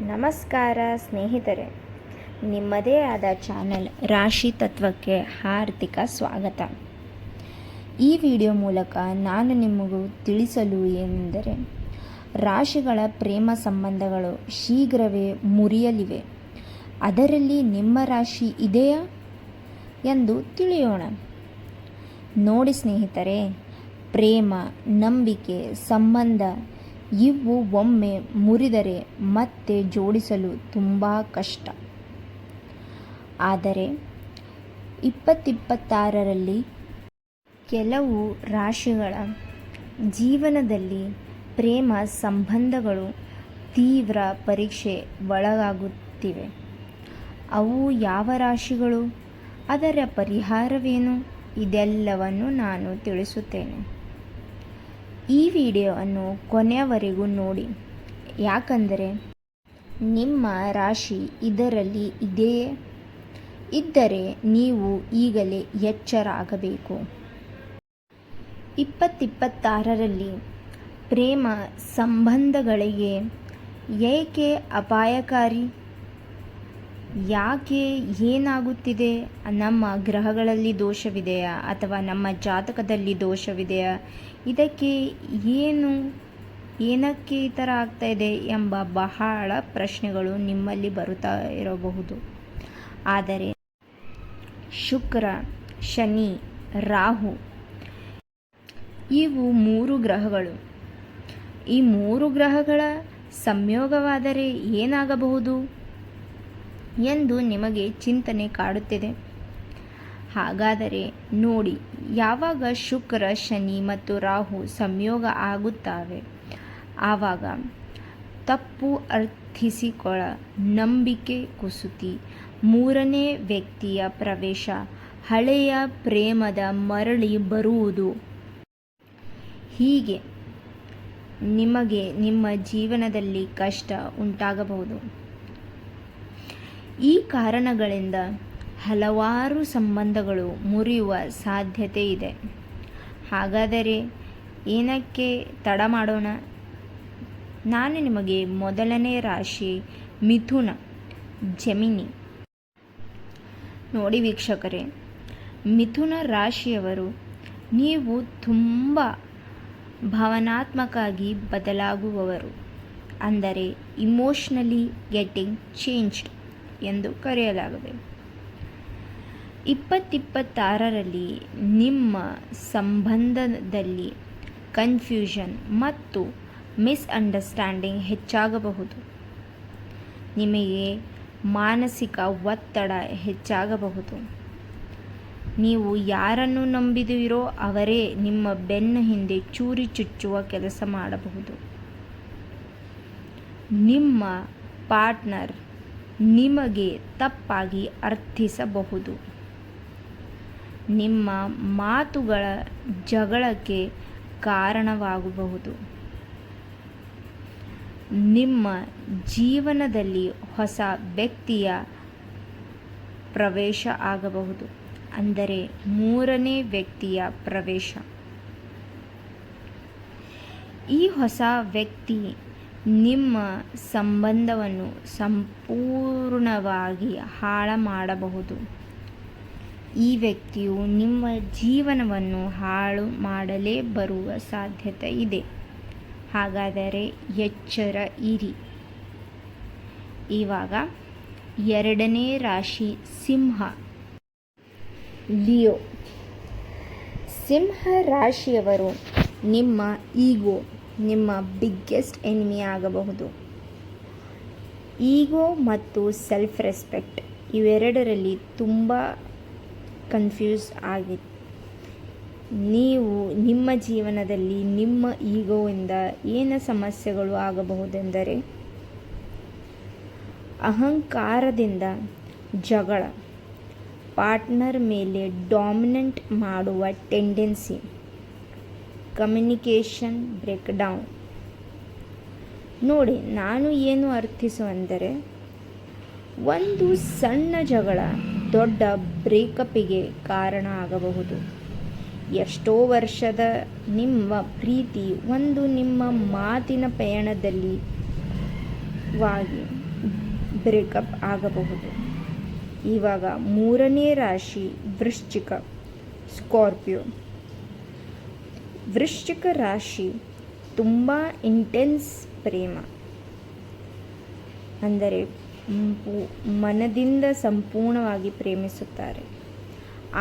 ನಮಸ್ಕಾರ ಸ್ನೇಹಿತರೆ, ನಿಮ್ಮದೇ ಆದ ಚಾನೆಲ್ ರಾಶಿ ತತ್ವಕ್ಕೆ ಹಾರ್ದಿಕ ಸ್ವಾಗತ. ಈ ವಿಡಿಯೋ ಮೂಲಕ ನಾನು ನಿಮಗೂ ತಿಳಿಸಲು ಏನೆಂದರೆ, ರಾಶಿಗಳ ಪ್ರೇಮ ಸಂಬಂಧಗಳು ಶೀಘ್ರವೇ ಮುರಿಯಲಿವೆ. ಅದರಲ್ಲಿ ನಿಮ್ಮ ರಾಶಿ ಇದೆಯಾ ಎಂದು ತಿಳಿಯೋಣ. ನೋಡಿ ಸ್ನೇಹಿತರೆ, ಪ್ರೇಮ, ನಂಬಿಕೆ, ಸಂಬಂಧ ಇವು ಒಮ್ಮೆ ಮುರಿದರೆ ಮತ್ತೆ ಜೋಡಿಸಲು ತುಂಬ ಕಷ್ಟ. ಆದರೆ 2026ರಲ್ಲಿ ಕೆಲವು ರಾಶಿಗಳ ಜೀವನದಲ್ಲಿ ಪ್ರೇಮ ಸಂಬಂಧಗಳು ತೀವ್ರ ಪರೀಕ್ಷೆ ಒಳಗಾಗುತ್ತಿವೆ. ಅವು ಯಾವ ರಾಶಿಗಳು, ಅದರ ಪರಿಹಾರವೇನು, ಇದೆಲ್ಲವನ್ನು ನಾನು ತಿಳಿಸುತ್ತೇನೆ. ಈ ವಿಡಿಯೋವನ್ನು ಕೊನೆಯವರೆಗೂ ನೋಡಿ, ಯಾಕಂದರೆ ನಿಮ್ಮ ರಾಶಿ ಇದರಲ್ಲಿ ಇದೆಯೇ ಇದ್ದರೆ ನೀವು ಈಗಲೇ ಎಚ್ಚರ ಆಗಬೇಕು. 2026ರಲ್ಲಿ ಪ್ರೇಮ ಸಂಬಂಧಗಳಿಗೆ ಏಕೆ ಅಪಾಯಕಾರಿ? ಯಾಕೆ? ಏನಾಗುತ್ತಿದೆ? ನಮ್ಮ ಗ್ರಹಗಳಲ್ಲಿ ದೋಷವಿದೆಯಾ ಅಥವಾ ನಮ್ಮ ಜಾತಕದಲ್ಲಿ ದೋಷವಿದೆಯಾ? ಇದಕ್ಕೆ ಏನಕ್ಕೆ ಈ ಥರ ಆಗ್ತಾ ಇದೆ ಎಂಬ ಬಹಳ ಪ್ರಶ್ನೆಗಳು ನಿಮ್ಮಲ್ಲಿ ಬರುತ್ತಾ ಇರಬಹುದು. ಆದರೆ ಶುಕ್ರ, ಶನಿ, ರಾಹು ಇವು 3 ಗ್ರಹಗಳು. ಈ 3 ಗ್ರಹಗಳ ಸಂಯೋಗವಾದರೆ ಏನಾಗಬಹುದು ಎಂದು ನಿಮಗೆ ಚಿಂತನೆ ಕಾಡುತ್ತಿದೆ. ಹಾಗಾದರೆ ನೋಡಿ, ಯಾವಾಗ ಶುಕ್ರ, ಶನಿ ಮತ್ತು ರಾಹು ಸಂಯೋಗ ಆಗುತ್ತವೆ ಆವಾಗ ತಪ್ಪು ಅರ್ಥಿಸಿಕೊಳ್ಳ, ನಂಬಿಕೆ ಕುಸಿತ, ಮೂರನೇ ವ್ಯಕ್ತಿಯ ಪ್ರವೇಶ, ಹಳೆಯ ಪ್ರೇಮದ ಮರಳಿ ಬರುವುದು, ಹೀಗೆ ನಿಮಗೆ ನಿಮ್ಮ ಜೀವನದಲ್ಲಿ ಕಷ್ಟ ಉಂಟಾಗಬಹುದು. ಈ ಕಾರಣಗಳಿಂದ ಹಲವಾರು ಸಂಬಂಧಗಳು ಮುರಿಯುವ ಸಾಧ್ಯತೆ ಇದೆ. ಹಾಗಾದರೆ ಏನಕ್ಕೆ ತಡ ಮಾಡೋಣ? ನಾನು ನಿಮಗೆ ಮೊದಲನೇ ರಾಶಿ ಮಿಥುನ, ಜೆಮಿನಿ. ನೋಡಿ ವೀಕ್ಷಕರೇ, ಮಿಥುನ ರಾಶಿಯವರು ನೀವು ತುಂಬ ಭಾವನಾತ್ಮಕವಾಗಿ ಬದಲಾಗುವವರು, ಅಂದರೆ ಇಮೋಷ್ನಲಿ ಗೆಟಿಂಗ್ ಚೇಂಜ್ಡ್ ಎಂದು ಕರೆಯಲಾಗಿದೆ. 2026ರಲ್ಲಿ ನಿಮ್ಮ ಸಂಬಂಧದಲ್ಲಿ ಕನ್ಫ್ಯೂಷನ್ ಮತ್ತು ಮಿಸ್ಅಂಡರ್ಸ್ಟ್ಯಾಂಡಿಂಗ್ ಹೆಚ್ಚಾಗಬಹುದು. ನಿಮಗೆ ಮಾನಸಿಕ ಒತ್ತಡ ಹೆಚ್ಚಾಗಬಹುದು. ನೀವು ಯಾರನ್ನು ನಂಬಿದಿರೋ ಅವರೇ ನಿಮ್ಮ ಬೆನ್ನ ಹಿಂದೆ ಚೂರಿ ಚುಚ್ಚುವ ಕೆಲಸ ಮಾಡಬಹುದು. ನಿಮ್ಮ ಪಾರ್ಟ್ನರ್ ನಿಮಗೆ ತಪ್ಪಾಗಿ ಅರ್ಥಿಸಬಹುದು. ನಿಮ್ಮ ಮಾತುಗಳ ಜಗಳಕ್ಕೆ ಕಾರಣವಾಗಬಹುದು. ನಿಮ್ಮ ಜೀವನದಲ್ಲಿ ಹೊಸ ವ್ಯಕ್ತಿಯ ಪ್ರವೇಶ ಆಗಬಹುದು, ಅಂದರೆ ಮೂರನೇ ವ್ಯಕ್ತಿಯ ಪ್ರವೇಶ. ಈ ಹೊಸ ವ್ಯಕ್ತಿ ನಿಮ್ಮ ಸಂಬಂಧವನ್ನು ಸಂಪೂರ್ಣವಾಗಿ ಹಾಳು ಮಾಡಬಹುದು. ಈ ವ್ಯಕ್ತಿಯು ನಿಮ್ಮ ಜೀವನವನ್ನು ಹಾಳು ಮಾಡಲೇ ಬರುವ ಸಾಧ್ಯತೆ ಇದೆ. ಹಾಗಾದರೆ ಎಚ್ಚರ ಇರಿ. ಇವಾಗ ಎರಡನೇ ರಾಶಿ ಸಿಂಹ, ಲಿಯೋ. ಸಿಂಹ ರಾಶಿಯವರು ನಿಮ್ಮ ಈಗೋ ನಿಮ್ಮ ಬಿಗ್ಗೆಸ್ಟ್ ಎನಿಮಿ ಆಗಬಹುದು. ಈಗೋ ಮತ್ತು ಸೆಲ್ಫ್ ರೆಸ್ಪೆಕ್ಟ್ ಇವೆರಡರಲ್ಲಿ ತುಂಬ ಕನ್ಫ್ಯೂಸ್ ಆಗಿ ನೀವು ನಿಮ್ಮ ಜೀವನದಲ್ಲಿ ನಿಮ್ಮ ಈಗೋಯಿಂದ ಏನು ಸಮಸ್ಯೆಗಳು ಆಗಬಹುದೆಂದರೆ ಅಹಂಕಾರದಿಂದ ಜಗಳ, ಪಾರ್ಟ್ನರ್ ಮೇಲೆ ಡಾಮಿನೆಂಟ್ ಮಾಡುವ ಟೆಂಡೆನ್ಸಿ, ಕಮ್ಯುನಿಕೇಷನ್ ಬ್ರೇಕ್ ಡೌನ್. ನೋಡಿ, ನಾನು ಏನು ಅರ್ಥಿಸುವಂದರೆ, ಒಂದು ಸಣ್ಣ ಜಗಳ ದೊಡ್ಡ ಬ್ರೇಕಪ್ಪಿಗೆ ಕಾರಣ ಆಗಬಹುದು. ಎಷ್ಟೋ ವರ್ಷದ ನಿಮ್ಮ ಪ್ರೀತಿ ಒಂದು ನಿಮ್ಮ ಮಾತಿನ ಪಯಣದಲ್ಲಿ ಬ್ರೇಕಪ್ ಆಗಬಹುದು. ಇವಾಗ ಮೂರನೇ ರಾಶಿ ವೃಶ್ಚಿಕ, ಸ್ಕಾರ್ಪಿಯೋ. ವೃಶ್ಚಿಕ ರಾಶಿ ತುಂಬ ಇಂಟೆನ್ಸ್ ಪ್ರೇಮ, ಅಂದರೆ ಮನದಿಂದ ಸಂಪೂರ್ಣವಾಗಿ ಪ್ರೇಮಿಸುತ್ತಾರೆ.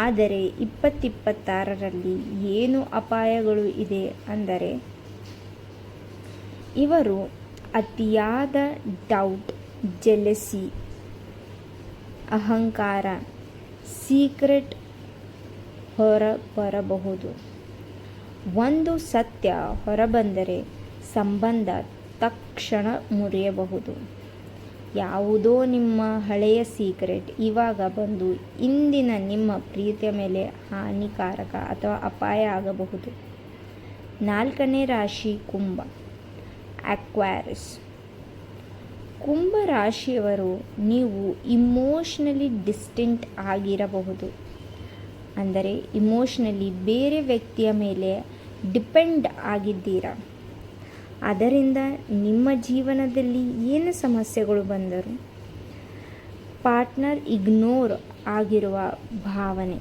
ಆದರೆ 2026ರಲ್ಲಿ ಏನು ಅಪಾಯಗಳು ಇದೆ ಅಂದರೆ, ಇವರು ಅತಿಯಾದ ಡೌಟ್, ಜೆಲಸಿ, ಅಹಂಕಾರ, ಸೀಕ್ರೆಟ್ ಹೊರಬರಬಹುದು. ಒಂದು ಸತ್ಯ ಹೊರಬಂದರೆ ಸಂಬಂಧ ತಕ್ಷಣ ಮುರಿಯಬಹುದು. ಯಾವುದೋ ನಿಮ್ಮ ಹಳೆಯ ಸೀಕ್ರೆಟ್ ಇವಾಗ ಬಂದು ಇಂದಿನ ನಿಮ್ಮ ಪ್ರೀತಿಯ ಮೇಲೆ ಹಾನಿಕಾರಕ ಅಥವಾ ಅಪಾಯ ಆಗಬಹುದು. ನಾಲ್ಕನೇ ರಾಶಿ ಕುಂಭ, ಅಕ್ವಾರಿಯಸ್. ಕುಂಭ ರಾಶಿಯವರು ನೀವು ಇಮೋಷ್ನಲಿ ಡಿಸ್ಟೆಂಟ್ ಆಗಿರಬಹುದು, ಅಂದರೆ ಇಮೋಷ್ನಲಿ ಬೇರೆ ವ್ಯಕ್ತಿಯ ಮೇಲೆ ಡಿಪೆಂಡ್ ಆಗಿದ್ದೀರಾ. ಅದರಿಂದ ನಿಮ್ಮ ಜೀವನದಲ್ಲಿ ಏನು ಸಮಸ್ಯೆಗಳು ಬಂದರೂ ಪಾರ್ಟ್ನರ್ ಇಗ್ನೋರ್ ಆಗಿರುವ ಭಾವನೆ,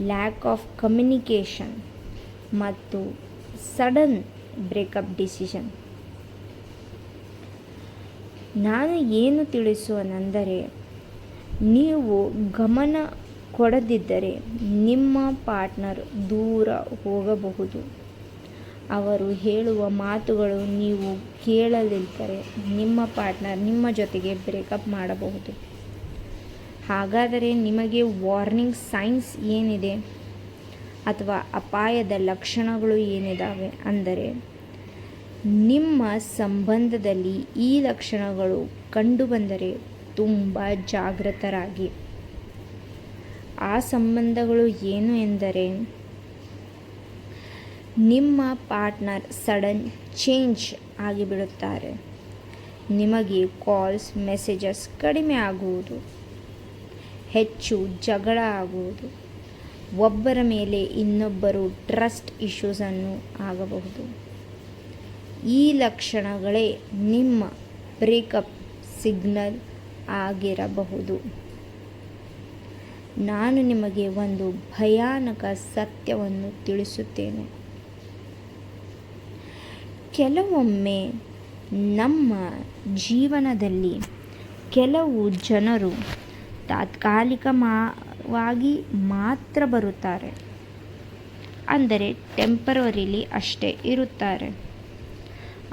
ಲ್ಯಾಕ್ ಆಫ್ ಕಮ್ಯುನಿಕೇಷನ್ ಮತ್ತು ಸಡನ್ ಬ್ರೇಕಪ್ ಡಿಸಿಷನ್. ನಾನು ಏನು ತಿಳಿಸುವನೆಂದರೆ, ನೀವು ಗಮನ ಕೊಡದಿದ್ದರೆ ನಿಮ್ಮ ಪಾರ್ಟ್ನರ್ ದೂರ ಹೋಗಬಹುದು. ಅವರು ಹೇಳುವ ಮಾತುಗಳು ನೀವು ಕೇಳದಿದ್ದರೆ ನಿಮ್ಮ ಪಾರ್ಟ್ನರ್ ನಿಮ್ಮ ಜೊತೆಗೆ ಬ್ರೇಕಪ್ ಮಾಡಬಹುದು. ಹಾಗಾದರೆ ನಿಮಗೆ ವಾರ್ನಿಂಗ್ ಸೈನ್ಸ್ ಏನಿದೆ ಅಥವಾ ಅಪಾಯದ ಲಕ್ಷಣಗಳು ಏನಿದ್ದಾವೆ ಅಂದರೆ, ನಿಮ್ಮ ಸಂಬಂಧದಲ್ಲಿ ಈ ಲಕ್ಷಣಗಳು ಕಂಡುಬಂದರೆ ತುಂಬ ಜಾಗೃತರಾಗಿ. ಆ ಸಂಬಂಧಗಳು ಏನು ಎಂದರೆ, ನಿಮ್ಮ ಪಾರ್ಟ್ನರ್ ಸಡನ್ ಚೇಂಜ್ ಆಗಿಬಿಡುತ್ತಾರೆ. ನಿಮಗೆ ಕಾಲ್ಸ್, ಮೆಸೇಜಸ್ ಕಡಿಮೆ ಆಗುವುದು, ಹೆಚ್ಚು ಜಗಳ ಆಗುವುದು, ಒಬ್ಬರ ಮೇಲೆ ಇನ್ನೊಬ್ಬರು ಟ್ರಸ್ಟ್ ಇಶ್ಯೂಸನ್ನು ಆಗಬಹುದು. ಈ ಲಕ್ಷಣಗಳೇ ನಿಮ್ಮ ಬ್ರೇಕಪ್ ಸಿಗ್ನಲ್ ಆಗಿರಬಹುದು. ನಾನು ನಿಮಗೆ ಒಂದು ಭಯಾನಕ ಸತ್ಯವನ್ನು ತಿಳಿಸುತ್ತೇನೆ. ಕೆಲವೊಮ್ಮೆ ನಮ್ಮ ಜೀವನದಲ್ಲಿ ಕೆಲವು ಜನರು ತಾತ್ಕಾಲಿಕವಾಗಿ ಮಾತ್ರ ಬರುತ್ತಾರೆ, ಅಂದರೆ ಟೆಂಪರರಿಲಿ ಅಷ್ಟೇ ಇರುತ್ತಾರೆ.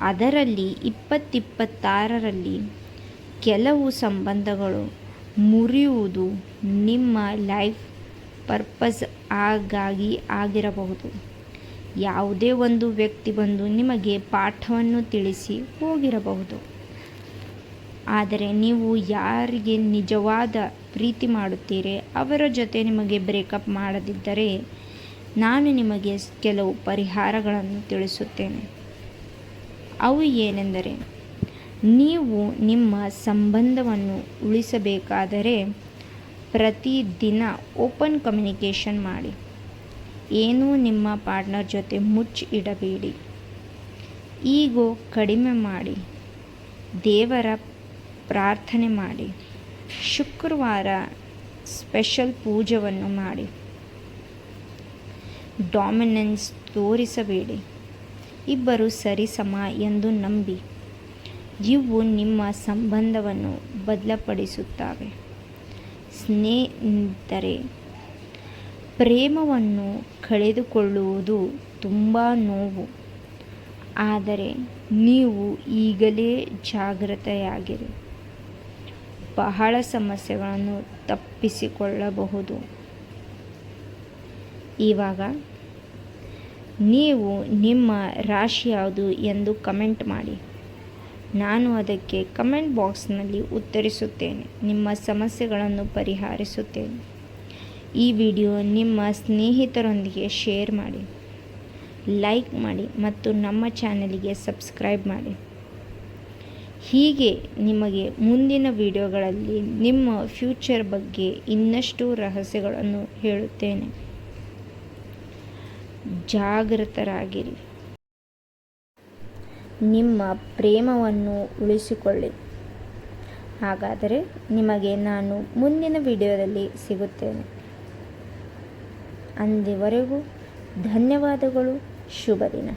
ಅದರಲ್ಲಿ 2026ರಲ್ಲಿ ಕೆಲವು ಸಂಬಂಧಗಳು ಮುರಿಯುವುದು ನಿಮ್ಮ ಲೈಫ್ ಪರ್ಪಸ್ ಆಗಾಗಿ ಆಗಿರಬಹುದು. ಯಾವುದೇ ಒಂದು ವ್ಯಕ್ತಿ ಬಂದು ನಿಮಗೆ ಪಾಠವನ್ನು ತಿಳಿಸಿ ಹೋಗಿರಬಹುದು. ಆದರೆ ನೀವು ಯಾರಿಗೆ ನಿಜವಾದ ಪ್ರೀತಿ ಮಾಡುತ್ತೀರಿ ಅವರ ಜೊತೆ ನಿಮಗೆ ಬ್ರೇಕಪ್ ಮಾಡದಿದ್ದರೆ ನಾನು ನಿಮಗೆ ಕೆಲವು ಪರಿಹಾರಗಳನ್ನು ತಿಳಿಸುತ್ತೇನೆ. ಅವು ಏನೆಂದರೆ, ನೀವು ನಿಮ್ಮ ಸಂಬಂಧವನ್ನು ಉಳಿಸಬೇಕಾದರೆ ಪ್ರತಿದಿನ ಓಪನ್ ಕಮ್ಯುನಿಕೇಷನ್ ಮಾಡಿ. ಏನೂ ನಿಮ್ಮ ಪಾರ್ಟ್ನರ್ ಜೊತೆ ಮುಚ್ಚಿ ಇಡಬೇಡಿ. ಈಗೋ ಕಡಿಮೆ ಮಾಡಿ. ದೇವರ ಪ್ರಾರ್ಥನೆ ಮಾಡಿ. ಶುಕ್ರವಾರ ಸ್ಪೆಷಲ್ ಪೂಜೆಯನ್ನು ಮಾಡಿ. ಡಾಮಿನೆನ್ಸ್ ತೋರಿಸಬೇಡಿ. ಇಬ್ಬರು ಸರಿಸಮ ಎಂದು ನಂಬಿ. ಇವು ನಿಮ್ಮ ಸಂಬಂಧವನ್ನು ಬದಲಾಯಿಸುತ್ತವೆ. ಸ್ನೇಹಿತರೆ, ಪ್ರೇಮವನ್ನು ಕಳೆದುಕೊಳ್ಳುವುದು ತುಂಬ ನೋವು. ಆದರೆ ನೀವು ಈಗಲೇ ಜಾಗೃತೆಯಾಗಿರಿ. ಬಹಳ ಸಮಸ್ಯೆಗಳನ್ನು ತಪ್ಪಿಸಿಕೊಳ್ಳಬಹುದು. ಇವಾಗ ನೀವು ನಿಮ್ಮ ರಾಶಿ ಯಾವುದು ಎಂದು ಕಮೆಂಟ್ ಮಾಡಿ. ನಾನು ಅದಕ್ಕೆ ಕಮೆಂಟ್ ಬಾಕ್ಸ್ನಲ್ಲಿ ಉತ್ತರಿಸುತ್ತೇನೆ. ನಿಮ್ಮ ಸಮಸ್ಯೆಗಳನ್ನು ಪರಿಹರಿಸುತ್ತೇನೆ. ಈ ವಿಡಿಯೋ ನಿಮ್ಮ ಸ್ನೇಹಿತರೊಂದಿಗೆ ಶೇರ್ ಮಾಡಿ, ಲೈಕ್ ಮಾಡಿ ಮತ್ತು ನಮ್ಮ ಚಾನಲಿಗೆ ಸಬ್ಸ್ಕ್ರೈಬ್ ಮಾಡಿ. ಹೀಗೆ ನಿಮಗೆ ಮುಂದಿನ ವಿಡಿಯೋಗಳಲ್ಲಿ ನಿಮ್ಮ ಫ್ಯೂಚರ್ ಬಗ್ಗೆ ಇನ್ನಷ್ಟು ರಹಸ್ಯಗಳನ್ನು ಹೇಳುತ್ತೇನೆ. ಜಾಗೃತರಾಗಿರಿ. ನಿಮ್ಮ ಪ್ರೇಮವನ್ನು ಉಳಿಸಿಕೊಳ್ಳಿ. ಹಾಗಾದರೆ ನಿಮಗೆ ನಾನು ಮುಂದಿನ ವಿಡಿಯೋದಲ್ಲಿ ಸಿಗುತ್ತೇನೆ. ಅಂದಿವರೆಗೂ ಧನ್ಯವಾದಗಳು. ಶುಭ ದಿನ.